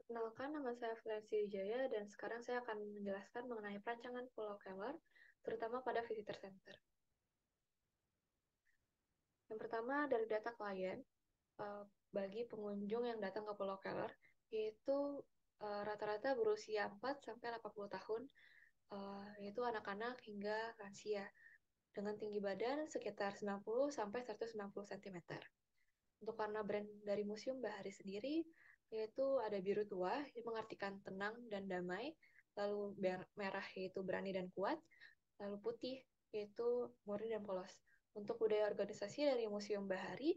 Kenalkan, nama saya Felensi Wijaya dan sekarang saya akan menjelaskan mengenai perancangan Pulau Kelor, terutama pada visitor center. Yang pertama dari data klien, eh, bagi pengunjung yang datang ke Pulau Kelor, yaitu rata-rata berusia 4 sampai 80 tahun, yaitu anak-anak hingga lansia, dengan tinggi badan sekitar 90 sampai 190 cm. Untuk warna brand dari Museum Bahari sendiri, yaitu ada biru tua yang mengartikan tenang dan damai, lalu merah yaitu berani dan kuat, lalu putih yaitu murni dan polos. Untuk budaya organisasi dari Museum Bahari,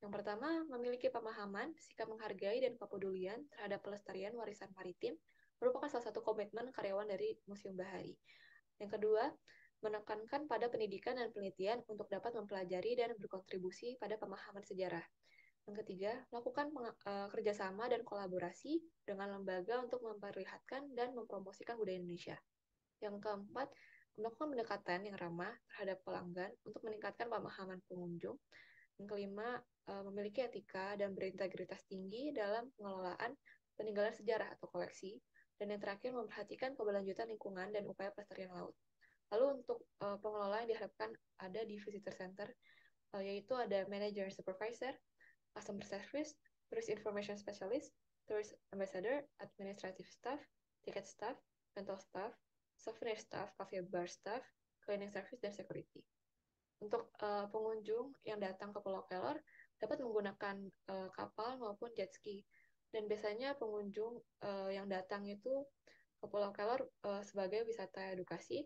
yang pertama memiliki pemahaman, sikap menghargai, dan kepedulian terhadap pelestarian warisan maritim merupakan salah satu komitmen karyawan dari Museum Bahari. Yang kedua, menekankan pada pendidikan dan penelitian untuk dapat mempelajari dan berkontribusi pada pemahaman sejarah. Yang ketiga, lakukan kerjasama dan kolaborasi dengan lembaga untuk memperlihatkan dan mempromosikan budaya Indonesia. Yang keempat, melakukan pendekatan yang ramah terhadap pelanggan untuk meningkatkan pemahaman pengunjung. Yang kelima, memiliki etika dan berintegritas tinggi dalam pengelolaan peninggalan sejarah atau koleksi. Dan yang terakhir, memperhatikan keberlanjutan lingkungan dan upaya pelestarian laut. Lalu untuk pengelola yang diharapkan ada di visitor center, yaitu ada manager supervisor, customer service, tourist information specialist, tourist ambassador, administrative staff, ticket staff, rental staff, souvenir staff, cafe bar staff, cleaning service, dan security. Untuk pengunjung yang datang ke Pulau Kelor dapat menggunakan kapal maupun jet ski. Dan biasanya pengunjung yang datang itu ke Pulau Kelor sebagai wisata edukasi,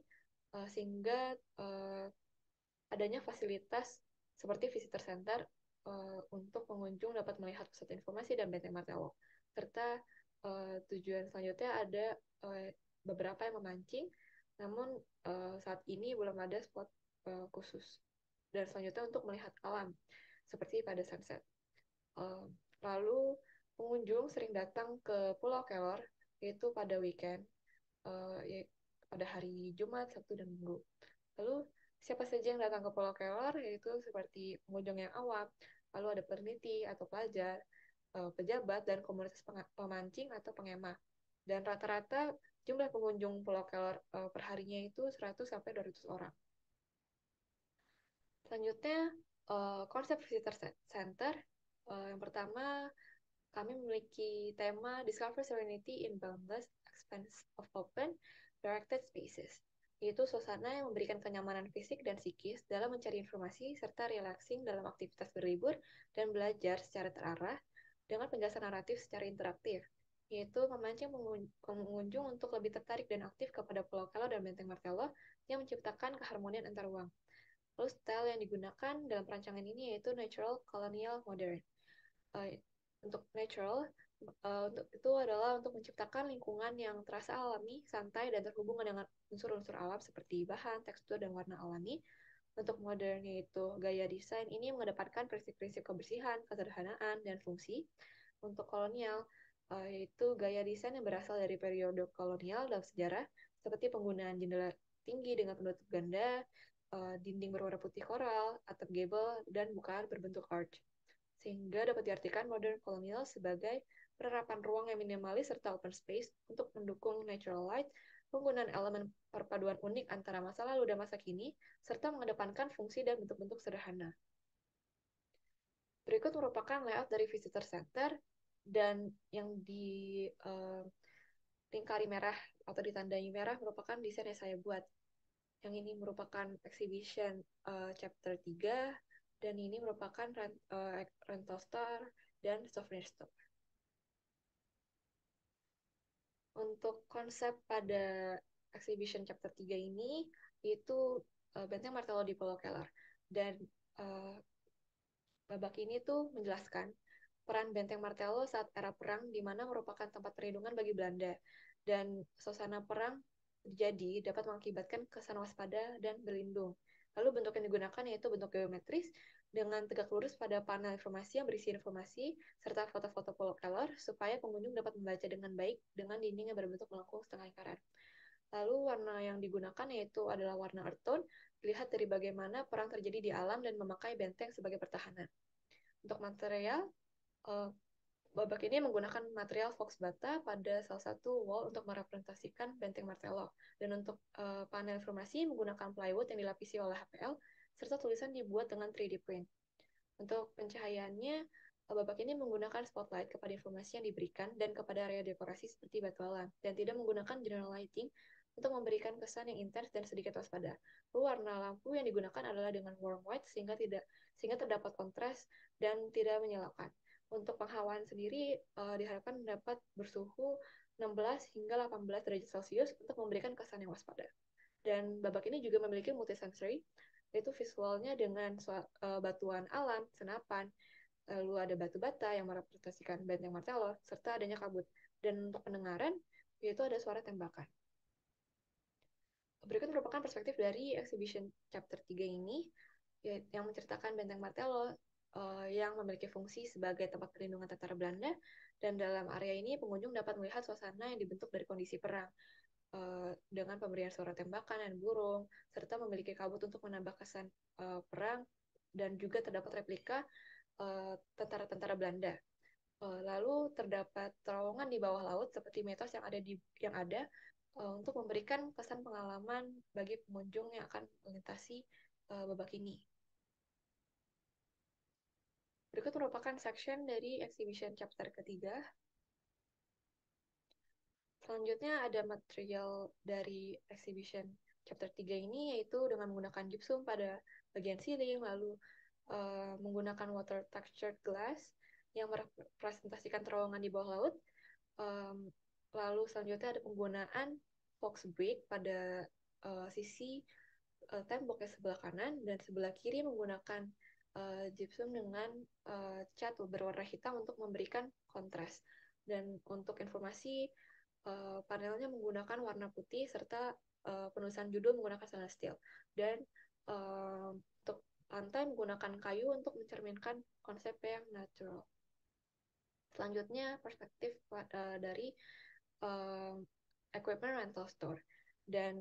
sehingga adanya fasilitas seperti visitor center untuk pengunjung dapat melihat pusat informasi dan benteng Martello. Serta tujuan selanjutnya ada beberapa yang memancing, namun saat ini belum ada spot khusus. Dan selanjutnya untuk melihat alam, seperti pada sunset. Uh, Lalu pengunjung sering datang ke Pulau Kelor, yaitu pada weekend, ya, pada hari Jumat, Sabtu, dan Minggu. Lalu siapa saja yang datang ke Pulau Kelor, yaitu seperti pengunjung yang awam, lalu ada peneliti atau pelajar, pejabat, dan komunitas pemancing atau pengema. Dan rata-rata jumlah pengunjung Pulau Kelor perharinya itu 100 sampai 200 orang. Selanjutnya, konsep visitor center. Yang pertama, kami memiliki tema Discover Serenity in Boundless Expanse of Open, Directed Spaces, yaitu suasana yang memberikan kenyamanan fisik dan psikis dalam mencari informasi serta relaxing dalam aktivitas berlibur dan belajar secara terarah dengan penjelasan naratif secara interaktif, yaitu memancing pengunjung untuk lebih tertarik dan aktif kepada Pulau Kelor dan Benteng Martello yang menciptakan keharmonian antar ruang. Lalu style yang digunakan dalam perancangan ini yaitu natural, colonial, modern. Uh, untuk natural, untuk itu adalah untuk menciptakan lingkungan yang terasa alami, santai, dan terhubung dengan unsur-unsur alam seperti bahan, tekstur, dan warna alami. Untuk modern yaitu gaya desain ini mengedepankan prinsip-prinsip kebersihan, kesederhanaan, dan fungsi. Untuk kolonial, yaitu gaya desain yang berasal dari periode kolonial dalam sejarah, seperti penggunaan jendela tinggi dengan penutup ganda, dinding berwarna putih koral, atap gable, dan bukaan berbentuk arch. Sehingga dapat diartikan modern kolonial sebagai penerapan ruang yang minimalis serta open space untuk mendukung natural light, penggunaan elemen perpaduan unik antara masa lalu dan masa kini, serta mengedepankan fungsi dan bentuk-bentuk sederhana. Berikut merupakan layout dari visitor center dan yang di lingkari merah atau ditandai merah merupakan desain yang saya buat. Yang ini merupakan exhibition chapter 3 dan ini merupakan rental store dan souvenir store. Untuk konsep pada exhibition chapter 3 ini itu Benteng Martello di Pulau Kelor. Dan uh, babak ini tuh menjelaskan peran Benteng Martello saat era perang di mana merupakan tempat perlindungan bagi Belanda. Dan suasana perang terjadi dapat mengakibatkan kesan waspada dan berlindung. Lalu bentuk yang digunakan yaitu bentuk geometris dengan tegak lurus pada panel informasi yang berisi informasi serta foto-foto Pulau Kelor supaya pengunjung dapat membaca dengan baik dengan dinding yang berbentuk melengkung setengah lingkaran. Lalu warna yang digunakan yaitu adalah warna earth tone, dilihat dari bagaimana perang terjadi di alam dan memakai benteng sebagai pertahanan. Untuk material, uh, Babak ini menggunakan material Fox bata pada salah satu wall untuk merepresentasikan benteng Martello. Dan untuk panel informasi menggunakan plywood yang dilapisi oleh HPL, serta tulisan dibuat dengan 3D print. Untuk pencahayaannya, babak ini menggunakan spotlight kepada informasi yang diberikan dan kepada area dekorasi seperti batu alam, dan tidak menggunakan general lighting untuk memberikan kesan yang intens dan sedikit waspada. Warna lampu yang digunakan adalah dengan warm white sehingga terdapat kontras dan tidak menyalakan. Untuk penghawaan sendiri diharapkan dapat bersuhu 16 hingga 18 derajat Celcius untuk memberikan kesan yang waspada. Dan babak ini juga memiliki multisensory, yaitu visualnya dengan batuan alam, senapan, lalu ada batu bata yang merepresentasikan benteng Martello, serta adanya kabut. Dan untuk pendengaran, yaitu ada suara tembakan. Berikut merupakan perspektif dari exhibition chapter 3 ini, yang menceritakan benteng Martello yang memiliki fungsi sebagai tempat perlindungan tentara Belanda, dan dalam area ini pengunjung dapat melihat suasana yang dibentuk dari kondisi perang, dengan pemberian suara tembakan dan burung, serta memiliki kabut untuk menambah kesan perang, dan juga terdapat replika tentara-tentara Belanda. Lalu terdapat terowongan di bawah laut seperti mitos yang ada untuk memberikan kesan pengalaman bagi pengunjung yang akan melintasi babak ini. Berikut merupakan section dari exhibition chapter ketiga. Selanjutnya ada material dari exhibition chapter 3 ini, yaitu dengan menggunakan gypsum pada bagian ceiling, lalu menggunakan water textured glass yang merepresentasikan terowongan di bawah laut. Lalu selanjutnya ada penggunaan fox brick pada sisi tembok yang sebelah kanan, dan sebelah kiri menggunakan gypsum dengan cat berwarna hitam untuk memberikan kontras. Dan untuk informasi, panelnya menggunakan warna putih serta penulisan judul menggunakan stainless steel. Dan untuk lantai menggunakan kayu untuk mencerminkan konsep yang natural. Selanjutnya perspektif dari equipment rental store. Dan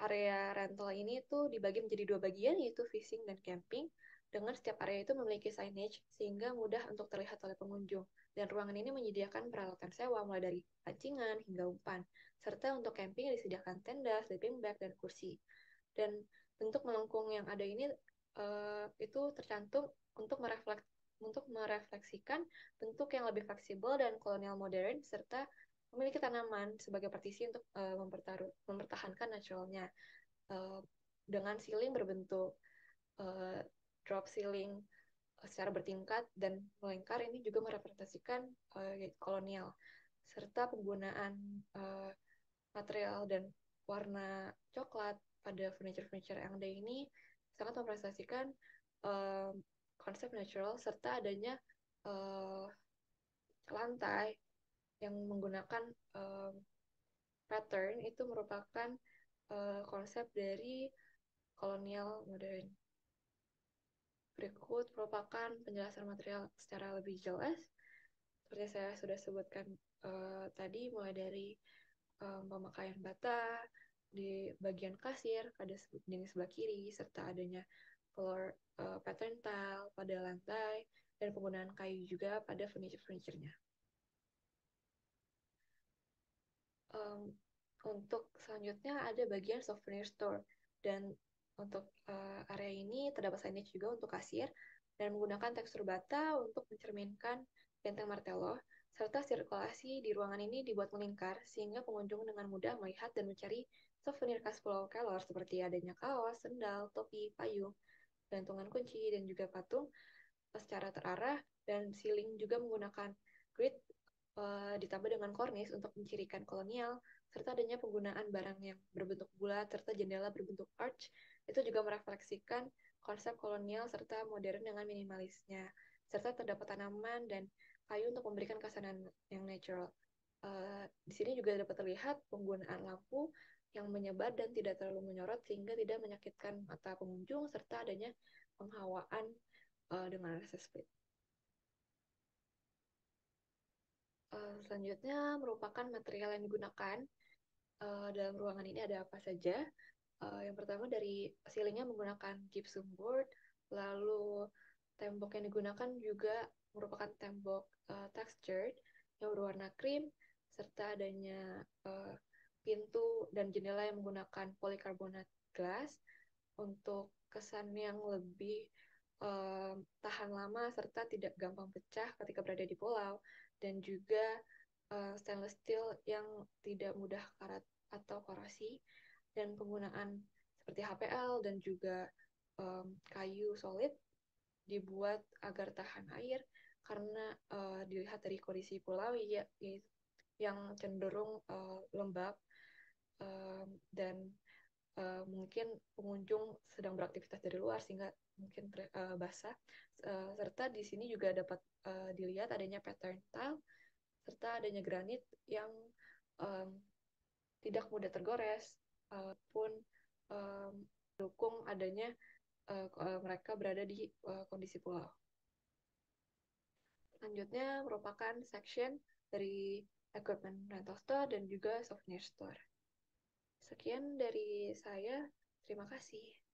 area rental ini tuh dibagi menjadi dua bagian, yaitu fishing dan camping, dengan setiap area itu memiliki signage sehingga mudah untuk terlihat oleh pengunjung. Dan ruangan ini menyediakan peralatan sewa mulai dari pancingan hingga umpan, serta untuk camping disediakan tenda, sleeping bag, dan kursi. Dan bentuk melengkung yang ada ini itu tercantum untuk merefleksikan bentuk yang lebih fleksibel dan kolonial modern, serta memiliki tanaman sebagai partisi untuk mempertahankan naturalnya. Dengan ceiling berbentuk drop ceiling secara bertingkat dan melingkar, ini juga merepresentasikan kolonial, serta penggunaan material dan warna coklat pada furniture yang ada ini sangat merepresentasikan konsep natural, serta adanya lantai yang menggunakan pattern itu merupakan konsep dari kolonial modern. Berikut merupakan penjelasan material secara lebih jelas. Seperti saya sudah sebutkan tadi, mulai dari pemakaian bata di bagian kasir pada dinding sebelah kiri, serta adanya floor pattern tile pada lantai, dan penggunaan kayu juga pada furniture-nya. Untuk selanjutnya ada bagian souvenir store, dan untuk area ini terdapat signage juga untuk kasir dan menggunakan tekstur bata untuk mencerminkan benteng Martello, serta sirkulasi di ruangan ini dibuat melingkar sehingga pengunjung dengan mudah melihat dan mencari souvenir khas Pulau Kelor seperti adanya kaos, sendal, topi, payung, gantungan kunci, dan juga patung secara terarah. Dan ceiling juga menggunakan grid ditambah dengan kornis untuk mencirikan kolonial, serta adanya penggunaan barang yang berbentuk bulat serta jendela berbentuk arch, itu juga merefleksikan konsep kolonial serta modern dengan minimalisnya, serta terdapat tanaman dan kayu untuk memberikan kesan yang natural. Di sini juga dapat terlihat penggunaan lampu yang menyebar dan tidak terlalu menyorot sehingga tidak menyakitkan mata pengunjung, serta adanya penghawaan dengan rasa split. Selanjutnya merupakan material yang digunakan dalam ruangan ini ada apa saja. Yang pertama dari ceilingnya menggunakan gypsum board, lalu tembok yang digunakan juga merupakan tembok textured yang berwarna krim serta adanya pintu dan jendela yang menggunakan polikarbonat glass untuk kesan yang lebih tahan lama serta tidak gampang pecah ketika berada di pulau, dan juga stainless steel yang tidak mudah karat atau korosi, dan penggunaan seperti HPL dan juga kayu solid dibuat agar tahan air karena dilihat dari kondisi pulau ya yang cenderung lembab, dan mungkin pengunjung sedang beraktivitas dari luar sehingga mungkin basah. Serta di sini juga dapat dilihat adanya pattern tile serta adanya granit yang um, tidak mudah tergores, pun mendukung adanya mereka berada di kondisi pulau. Selanjutnya merupakan section dari equipment rental store dan juga souvenir store. Sekian dari saya. Terima kasih.